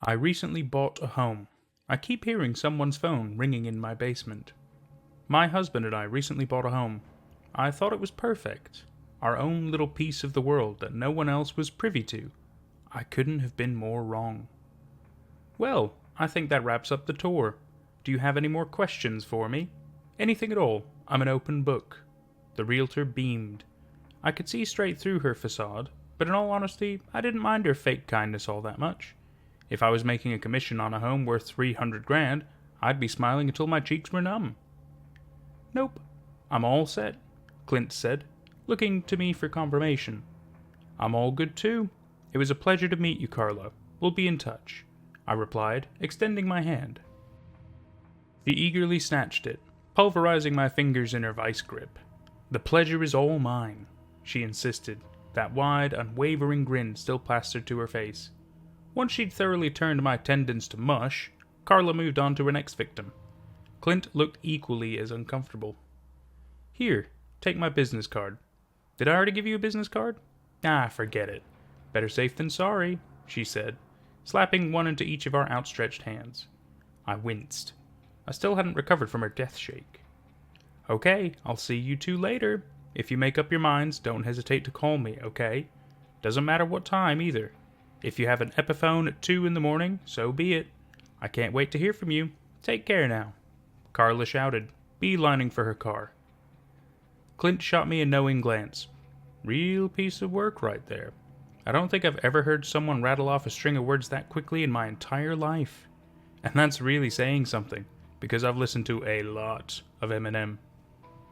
I recently bought a home. I keep hearing someone's phone ringing in my basement. My husband and I recently bought a home. I thought it was perfect. Our own little piece of the world that no one else was privy to. I couldn't have been more wrong. Well, I think that wraps up the tour. Do you have any more questions for me? Anything at all. I'm an open book. The realtor beamed. I could see straight through her facade, but in all honesty, I didn't mind her fake kindness all that much. If I was making a commission on a home worth 300 grand, I'd be smiling until my cheeks were numb. Nope, I'm all set, Clint said, looking to me for confirmation. I'm all good too. It was a pleasure to meet you, Carla. We'll be in touch, I replied, extending my hand. She eagerly snatched it, pulverizing my fingers in her vice grip. The pleasure is all mine, she insisted, that wide, unwavering grin still plastered to her face. Once she'd thoroughly turned my tendons to mush, Carla moved on to her next victim. Clint looked equally as uncomfortable. Here, take my business card. Did I already give you a business card? Ah, forget it. Better safe than sorry, she said, slapping one into each of our outstretched hands. I winced. I still hadn't recovered from her death shake. Okay, I'll see you two later. If you make up your minds, don't hesitate to call me, okay? Doesn't matter what time, either. If you have an epiphone at 2 in the morning, so be it. I can't wait to hear from you. Take care now, Carla shouted, beelining for her car. Clint shot me a knowing glance. Real piece of work right there. I don't think I've ever heard someone rattle off a string of words that quickly in my entire life. And that's really saying something, because I've listened to a lot of Eminem.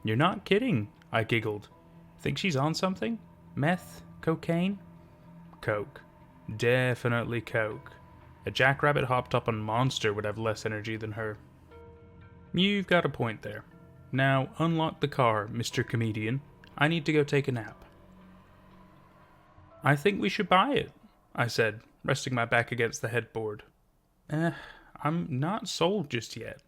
You're not kidding, I giggled. Think she's on something? Meth? Cocaine? Coke. Definitely coke. A jackrabbit hopped up on Monster would have less energy than her. You've got a point there. Now unlock the car, Mr. Comedian. I need to go take a nap. I think we should buy it, I said, resting my back against the headboard. I'm not sold just yet.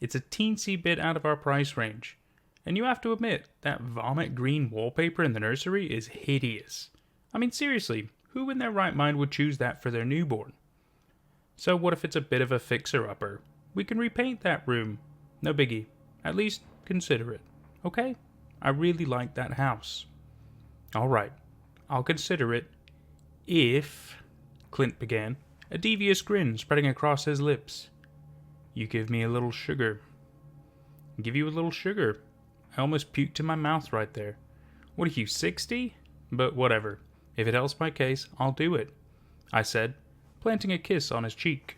It's a teensy bit out of our price range. And you have to admit, that vomit green wallpaper in the nursery is hideous. I mean, seriously, who in their right mind would choose that for their newborn? So what if it's a bit of a fixer-upper? We can repaint that room. No biggie. At least consider it. Okay? I really like that house. Alright. I'll consider it. If... Clint began, a devious grin spreading across his lips. You give me a little sugar. Give you a little sugar. I almost puked in my mouth right there. What are you, 60? But whatever. If it helps my case, I'll do it, I said, planting a kiss on his cheek.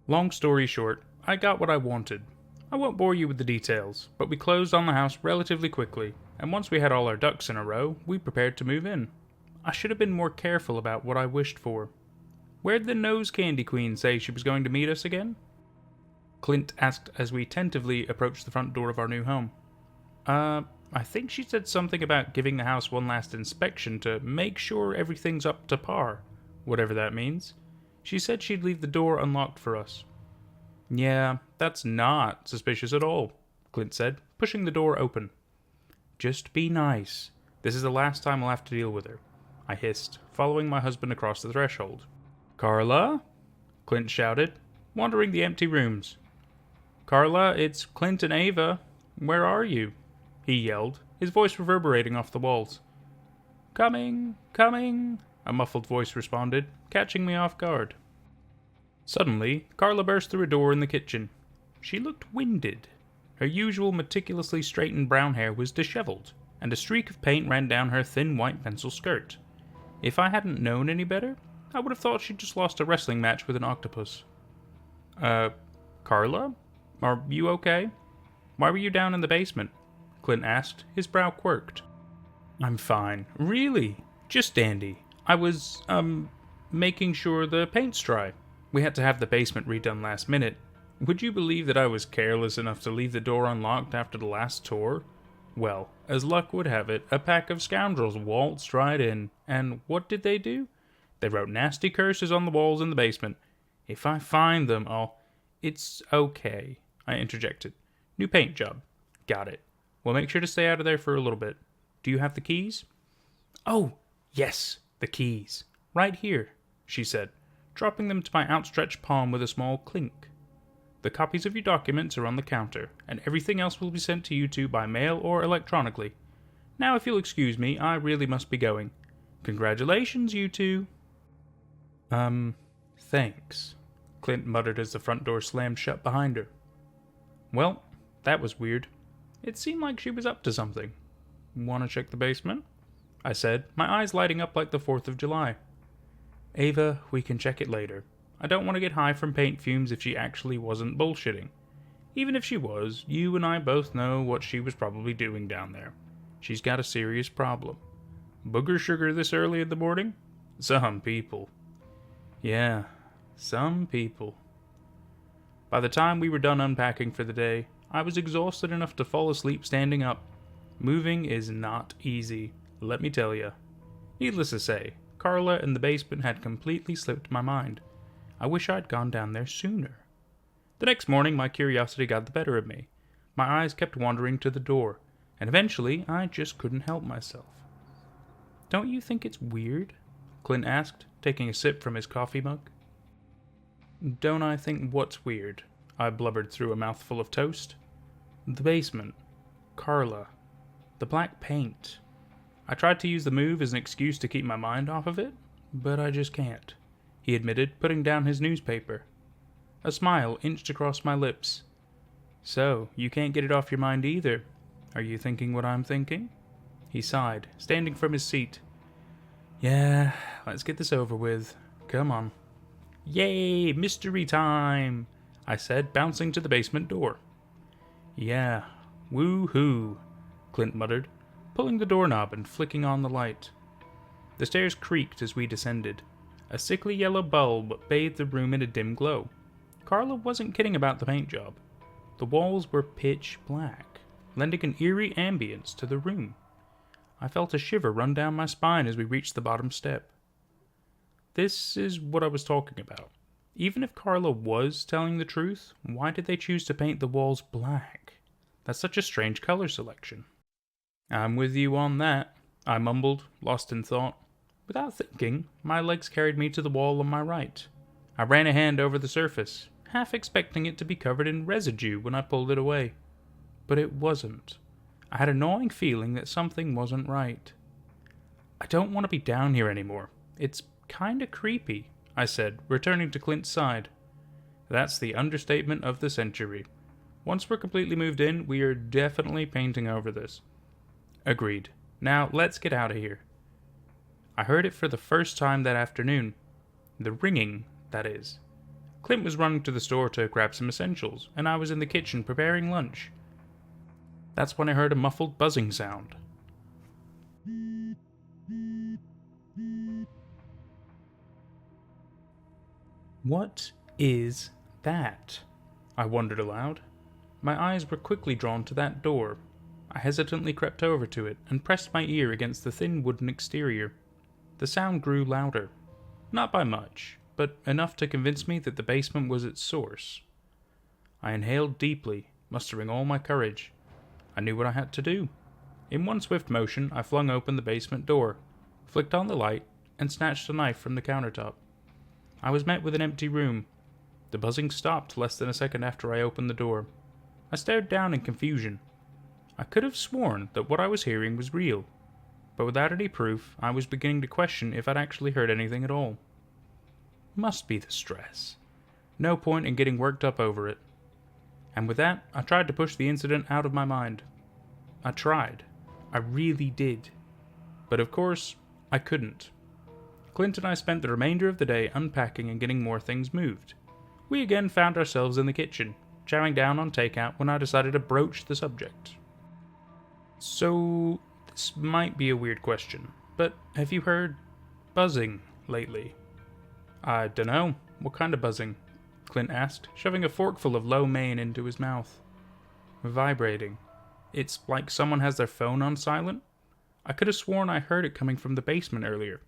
Long story short, I got what I wanted. I won't bore you with the details, but we closed on the house relatively quickly, and once we had all our ducks in a row, we prepared to move in. I should have been more careful about what I wished for. Where'd the nose candy queen say she was going to meet us again? Clint asked as we tentatively approached the front door of our new home. I think she said something about giving the house one last inspection to make sure everything's up to par, whatever that means. She said she'd leave the door unlocked for us. Yeah, that's not suspicious at all, Clint said, pushing the door open. Just be nice. This is the last time I'll have to deal with her, I hissed, following my husband across the threshold. Carla? Clint shouted, wandering the empty rooms. Carla, it's Clint and Ava. Where are you? He yelled, his voice reverberating off the walls. Coming, coming, a muffled voice responded, catching me off guard. Suddenly, Carla burst through a door in the kitchen. She looked winded. Her usual meticulously straightened brown hair was disheveled, and a streak of paint ran down her thin white pencil skirt. If I hadn't known any better, I would have thought she'd just lost a wrestling match with an octopus. Carla? Are you okay? Why were you down in the basement? Clint asked, his brow quirked. I'm fine. Really? Just dandy. I was, making sure the paint's dry. We had to have the basement redone last minute. Would you believe that I was careless enough to leave the door unlocked after the last tour? Well, as luck would have it, a pack of scoundrels waltzed right in, and what did they do? They wrote nasty curses on the walls in the basement. If I find them, I'll... It's okay, I interjected. New paint job. Got it. Well, make sure to stay out of there for a little bit. Do you have the keys? Oh, yes, the keys. Right here, she said, dropping them to my outstretched palm with a small clink. The copies of your documents are on the counter, and everything else will be sent to you two by mail or electronically. Now, if you'll excuse me, I really must be going. Congratulations, you two. Thanks, Clint muttered as the front door slammed shut behind her. Well, that was weird. It seemed like she was up to something. Want to check the basement? I said, my eyes lighting up like the 4th of July. Ava, we can check it later. I don't want to get high from paint fumes if she actually wasn't bullshitting. Even if she was, you and I both know what she was probably doing down there. She's got a serious problem. Booger sugar this early in the morning? Some people. Yeah, some people. By the time we were done unpacking for the day, I was exhausted enough to fall asleep standing up. Moving is not easy, let me tell ya. Needless to say, Carla and the basement had completely slipped my mind. I wish I'd gone down there sooner. The next morning, my curiosity got the better of me. My eyes kept wandering to the door, and eventually I just couldn't help myself. Don't you think it's weird? Clint asked, taking a sip from his coffee mug. Don't I think what's weird? I blubbered through a mouthful of toast. The basement. Carla. The black paint. I tried to use the move as an excuse to keep my mind off of it, but I just can't, he admitted, putting down his newspaper. A smile inched across my lips. So, you can't get it off your mind either. Are you thinking what I'm thinking? He sighed, standing from his seat. Yeah, let's get this over with. Come on. Yay, mystery time, I said, bouncing to the basement door. Yeah, woo-hoo, Clint muttered, pulling the doorknob and flicking on the light. The stairs creaked as we descended. A sickly yellow bulb bathed the room in a dim glow. Carla wasn't kidding about the paint job. The walls were pitch black, lending an eerie ambience to the room. I felt a shiver run down my spine as we reached the bottom step. This is what I was talking about. Even if Carla was telling the truth, why did they choose to paint the walls black? That's such a strange color selection. I'm with you on that, I mumbled, lost in thought. Without thinking, my legs carried me to the wall on my right. I ran a hand over the surface, half expecting it to be covered in residue when I pulled it away. But it wasn't. I had a gnawing feeling that something wasn't right. I don't want to be down here anymore. It's kinda creepy, I said, returning to Clint's side. That's the understatement of the century. Once we're completely moved in, we are definitely painting over this. Agreed. Now, let's get out of here. I heard it for the first time that afternoon. The ringing, that is. Clint was running to the store to grab some essentials, and I was in the kitchen preparing lunch. That's when I heard a muffled buzzing sound. What is that? I wondered aloud. My eyes were quickly drawn to that door. I hesitantly crept over to it and pressed my ear against the thin wooden exterior. The sound grew louder. Not by much, but enough to convince me that the basement was its source. I inhaled deeply, mustering all my courage. I knew what I had to do. In one swift motion, I flung open the basement door, flicked on the light, and snatched a knife from the countertop. I was met with an empty room. The buzzing stopped less than a second after I opened the door. I stared down in confusion. I could have sworn that what I was hearing was real, but without any proof, I was beginning to question if I'd actually heard anything at all. Must be the stress. No point in getting worked up over it. And with that, I tried to push the incident out of my mind. I tried. I really did. But of course, I couldn't. Clint and I spent the remainder of the day unpacking and getting more things moved. We again found ourselves in the kitchen, chowing down on takeout when I decided to broach the subject. So, this might be a weird question, but have you heard buzzing lately? I dunno. What kind of buzzing? Clint asked, shoving a forkful of lo mein into his mouth. Vibrating. It's like someone has their phone on silent. I could have sworn I heard it coming from the basement earlier.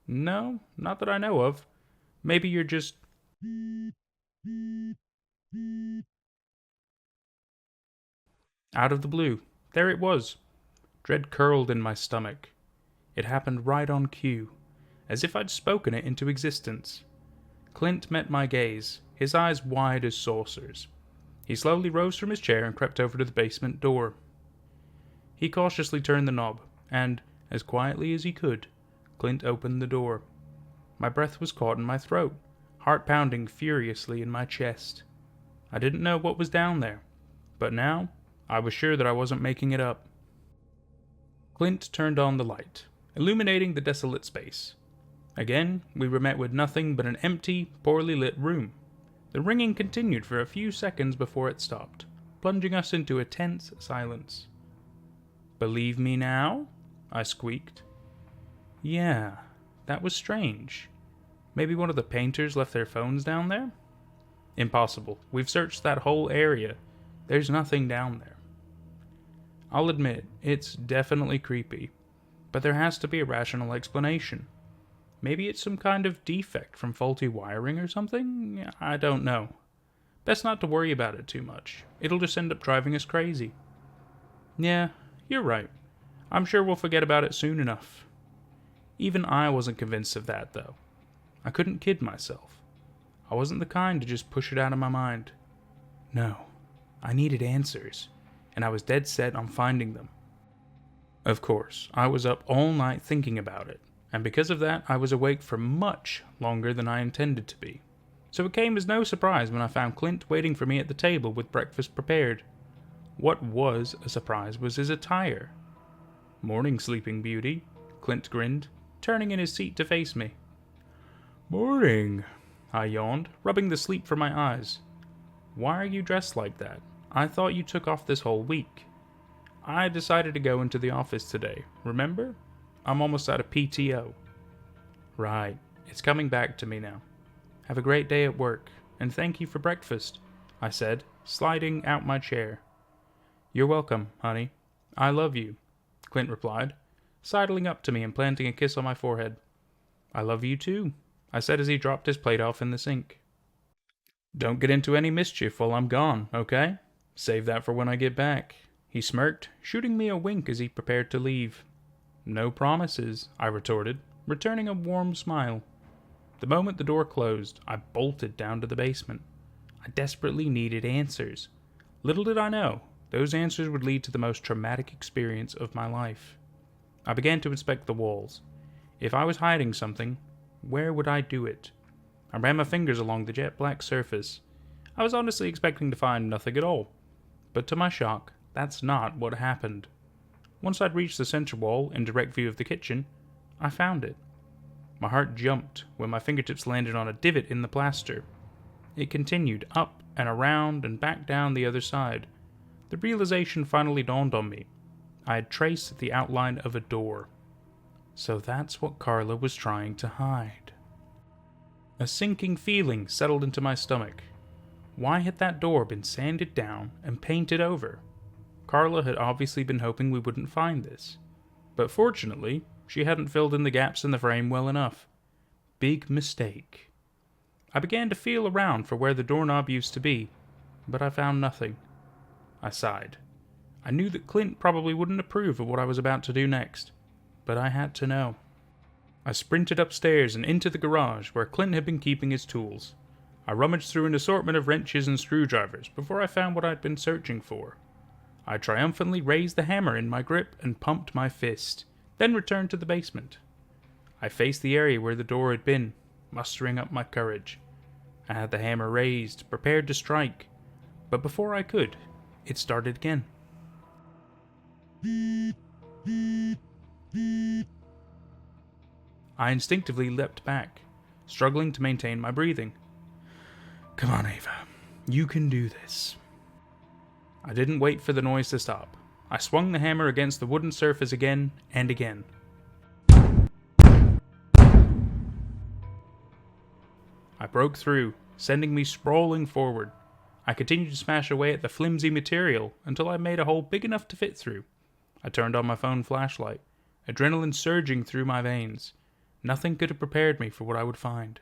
No, not that I know of. Maybe you're just... Out of the blue, there it was. Dread curled in my stomach. It happened right on cue, as if I'd spoken it into existence. Clint met my gaze, his eyes wide as saucers. He slowly rose from his chair and crept over to the basement door. He cautiously turned the knob, and, as quietly as he could, Clint opened the door. My breath was caught in my throat, heart pounding furiously in my chest. I didn't know what was down there, but now I was sure that I wasn't making it up. Clint turned on the light, illuminating the desolate space. Again, we were met with nothing but an empty, poorly lit room. The ringing continued for a few seconds before it stopped, plunging us into a tense silence. "Believe me now?" I squeaked. Yeah, that was strange. Maybe one of the painters left their phones down there? Impossible. We've searched that whole area. There's nothing down there. I'll admit, it's definitely creepy, but there has to be a rational explanation. Maybe it's some kind of defect from faulty wiring or something? I don't know. Best not to worry about it too much. It'll just end up driving us crazy. Yeah, you're right. I'm sure we'll forget about it soon enough. Even I wasn't convinced of that, though. I couldn't kid myself. I wasn't the kind to just push it out of my mind. No, I needed answers, and I was dead set on finding them. Of course, I was up all night thinking about it, and because of that, I was awake for much longer than I intended to be. So it came as no surprise when I found Clint waiting for me at the table with breakfast prepared. What was a surprise was his attire. "Morning, Sleeping Beauty," Clint grinned, turning in his seat to face me. "Morning," I yawned, rubbing the sleep from my eyes. "Why are you dressed like that? I thought you took off this whole week." "I decided to go into the office today, remember? I'm almost out of PTO." "Right, it's coming back to me now. Have a great day at work, and thank you for breakfast," I said, sliding out my chair. "You're welcome, honey. I love you," Clint replied, sidling up to me and planting a kiss on my forehead. "I love you too," I said as he dropped his plate off in the sink. "Don't get into any mischief while I'm gone, okay? Save that for when I get back," he smirked, shooting me a wink as he prepared to leave. "No promises," I retorted, returning a warm smile. The moment the door closed, I bolted down to the basement. I desperately needed answers. Little did I know, those answers would lead to the most traumatic experience of my life. I began to inspect the walls. If I was hiding something, where would I do it? I ran my fingers along the jet black surface. I was honestly expecting to find nothing at all, but to my shock, that's not what happened. Once I'd reached the center wall in direct view of the kitchen, I found it. My heart jumped when my fingertips landed on a divot in the plaster. It continued up and around and back down the other side. The realization finally dawned on me. I had traced the outline of a door. So that's what Carla was trying to hide. A sinking feeling settled into my stomach. Why had that door been sanded down and painted over? Carla had obviously been hoping we wouldn't find this. But fortunately, she hadn't filled in the gaps in the frame well enough. Big mistake. I began to feel around for where the doorknob used to be, but I found nothing. I sighed. I knew that Clint probably wouldn't approve of what I was about to do next, but I had to know. I sprinted upstairs and into the garage where Clint had been keeping his tools. I rummaged through an assortment of wrenches and screwdrivers before I found what I'd been searching for. I triumphantly raised the hammer in my grip and pumped my fist, then returned to the basement. I faced the area where the door had been, mustering up my courage. I had the hammer raised, prepared to strike, but before I could, it started again. I instinctively leapt back, struggling to maintain my breathing. "Come on, Ava. You can do this." I didn't wait for the noise to stop. I swung the hammer against the wooden surface again and again. I broke through, sending me sprawling forward. I continued to smash away at the flimsy material until I made a hole big enough to fit through. I turned on my phone flashlight, adrenaline surging through my veins. Nothing could have prepared me for what I would find.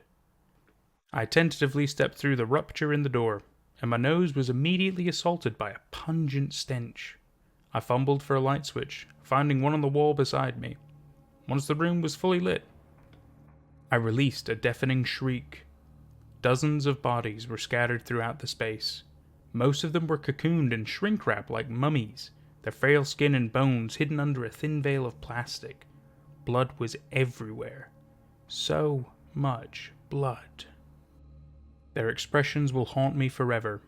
I tentatively stepped through the rupture in the door, and my nose was immediately assaulted by a pungent stench. I fumbled for a light switch, finding one on the wall beside me. Once the room was fully lit, I released a deafening shriek. Dozens of bodies were scattered throughout the space. Most of them were cocooned in shrink wrap like mummies, their frail skin and bones hidden under a thin veil of plastic. Blood was everywhere. So much blood. Their expressions will haunt me forever.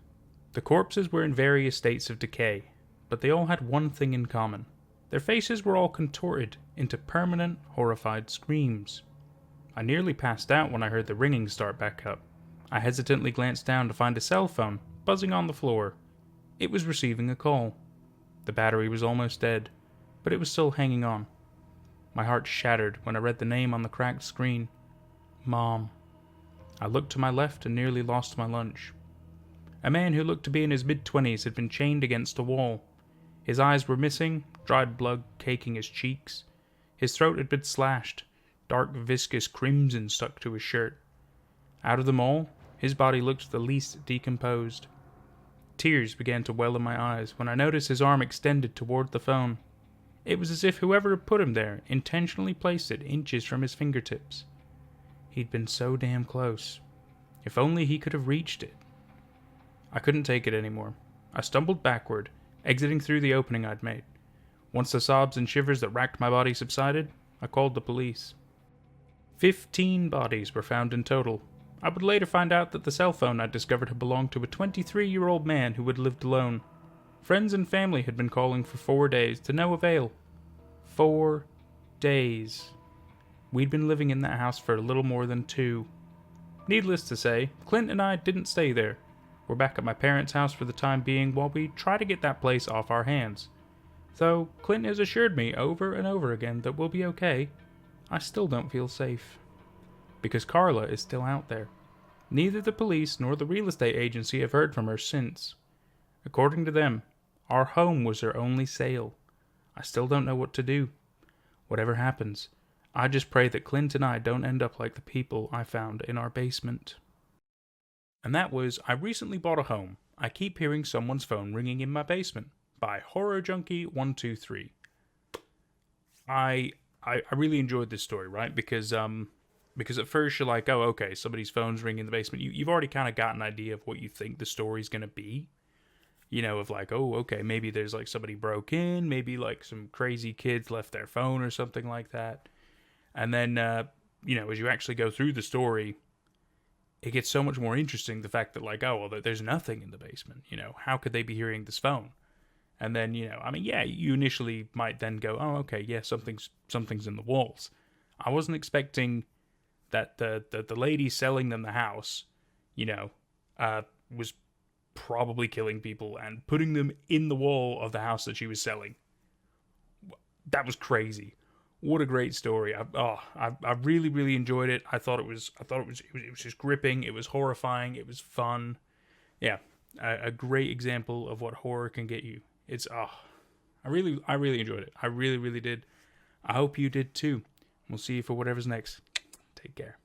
The corpses were in various states of decay, but they all had one thing in common. Their faces were all contorted into permanent, horrified screams. I nearly passed out when I heard the ringing start back up. I hesitantly glanced down to find a cell phone buzzing on the floor. It was receiving a call. The battery was almost dead, but it was still hanging on. My heart shattered when I read the name on the cracked screen. Mom. I looked to my left and nearly lost my lunch. A man who looked to be in his mid-20s had been chained against a wall. His eyes were missing, dried blood caking his cheeks. His throat had been slashed, dark viscous crimson stuck to his shirt. Out of them all, his body looked the least decomposed. Tears began to well in my eyes when I noticed his arm extended toward the phone. It was as if whoever had put him there intentionally placed it inches from his fingertips. He'd been so damn close. If only he could have reached it. I couldn't take it anymore. I stumbled backward, exiting through the opening I'd made. Once the sobs and shivers that racked my body subsided, I called the police. 15 bodies were found in total. I would later find out that the cell phone I'd discovered had belonged to a 23-year-old man who had lived alone. Friends and family had been calling for 4 days, to no avail. 4 days. We'd been living in that house for a little more than 2. Needless to say, Clint and I didn't stay there. We're back at my parents' house for the time being while we try to get that place off our hands. Though Clint has assured me over and over again that we'll be okay, I still don't feel safe. Because Carla is still out there. Neither the police nor the real estate agency have heard from her since. According to them, our home was her only sale. I still don't know what to do. Whatever happens, I just pray that Clint and I don't end up like the people I found in our basement. And that was I Recently Bought a Home. I Keep Hearing Someone's Phone Ringing in My Basement by Horror Junkie 123. I really enjoyed this story, right? Because at first you're like, oh, okay, somebody's phone's ringing in the basement. You've already kind of got an idea of what you think the story's going to be. You know, of like, oh, okay, maybe there's like somebody broke in, maybe like some crazy kids left their phone or something like that. And then, as you actually go through the story, it gets so much more interesting, the fact that like, oh, well, there's nothing in the basement. How could they be hearing this phone? And then, you initially might then go, oh, okay, yeah, something's in the walls. I wasn't expecting that the lady selling them the house, was probably killing people and putting them in the wall of the house that she was selling. That was crazy. What a great story. I really, really enjoyed it. I thought it was just gripping. It was horrifying. It was fun. Yeah, a great example of what horror can get you. I really enjoyed it. I really, really did. I hope you did too. We'll see you for whatever's next. Take care.